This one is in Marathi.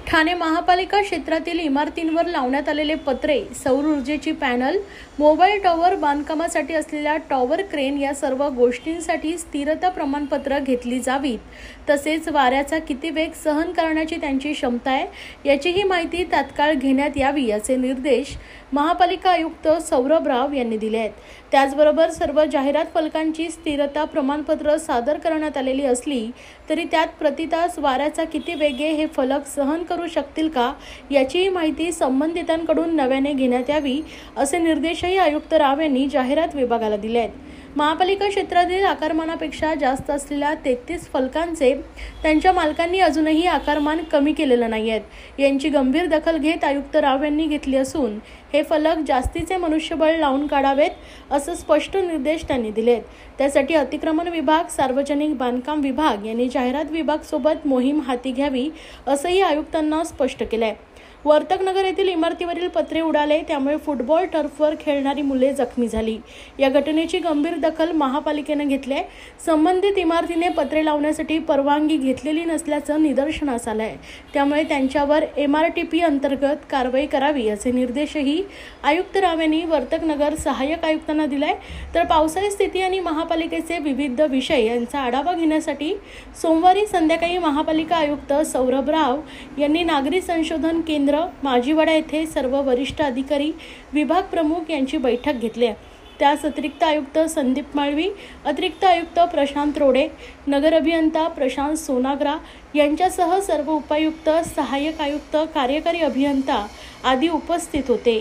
ठाणे महापालिका क्षेत्रातील इमारतींवर लावण्यात आलेले पत्रे, सौर ऊर्जेची पॅनल, मोबाईल टॉवर बांधकामासाठी असलेल्या टॉवर क्रेन या सर्व गोष्टींसाठी स्थिरता प्रमाणपत्र घेतली जावीत. तसेच वाऱ्याचा किती वेग सहन करण्याची त्यांची क्षमता आहे याचीही माहिती तात्काळ घेण्यात यावी असे निर्देश महापालिका आयुक्त सौरभ राव यांनी दिले आहेत. त्याचबरोबर सर्व जाहिरात फलकांची स्थिरता प्रमाणपत्र सादर करण्यात आलेली असली तरी त्यात प्रति तास वाऱ्याचा किती वेग हे फलक सहन करू शकतील का याचीही माहिती संबंधितांकडून नव्याने घेण्यात यावी असे निर्देशही आयुक्त राव यांनी जाहिरात विभागाला दिले आहेत. महापालिका क्षेत्रातील आकारमानापेक्षा जास्त असलेल्या 33 फलकांचे त्यांच्या मालकांनी अजूनही आकारमान कमी केलेलं नाही आहेत. यांची गंभीर दखल घेत आयुक्त राव यांनी घेतली असून हे फलक जास्तीचे मनुष्यबळ लावून काढावेत असं स्पष्ट निर्देश त्यांनी दिलेत. त्यासाठी अतिक्रमण विभाग, सार्वजनिक बांधकाम विभाग यांनी जाहिरात विभाग सोबत मोहीम हाती घ्यावी असंही आयुक्तांना स्पष्ट केलंय. वर्तकनगर येथील इमारतीवरील पत्रे उडाले, त्यामुळे फुटबॉल टर्फवर खेळणारी मुले जखमी झाली. या घटनेची गंभीर दखल महापालिकेनं घेतली आहे. संबंधित इमारतीने पत्रे लावण्यासाठी परवानगी घेतलेली नसल्याचं निदर्शनास आलं आहे. त्यामुळे त्यांच्यावर MRTP अंतर्गत कारवाई करावी असे निर्देशही आयुक्त राव यांनी वर्तकनगर सहाय्यक आयुक्तांना दिलाय. तर पावसाळी स्थिती आणि महापालिकेचे विविध विषय यांचा आढावा घेण्यासाठी सोमवारी संध्याकाळी महापालिका आयुक्त सौरभ राव यांनी नागरी संशोधन केंद्र माजीवाडा येथे सर्व वरिष्ठ अधिकारी, विभाग प्रमुख यांची बैठक घेतली. त्यास अतिरिक्त आयुक्त संदीप माळवी, अतिरिक्त आयुक्त प्रशांत रोडे, नगर अभियंता प्रशांत सोनाग्रा यांच्यासह सर्व उपायुक्त, सहाय्यक आयुक्त, कार्यकारी अभियंता आदी उपस्थित होते.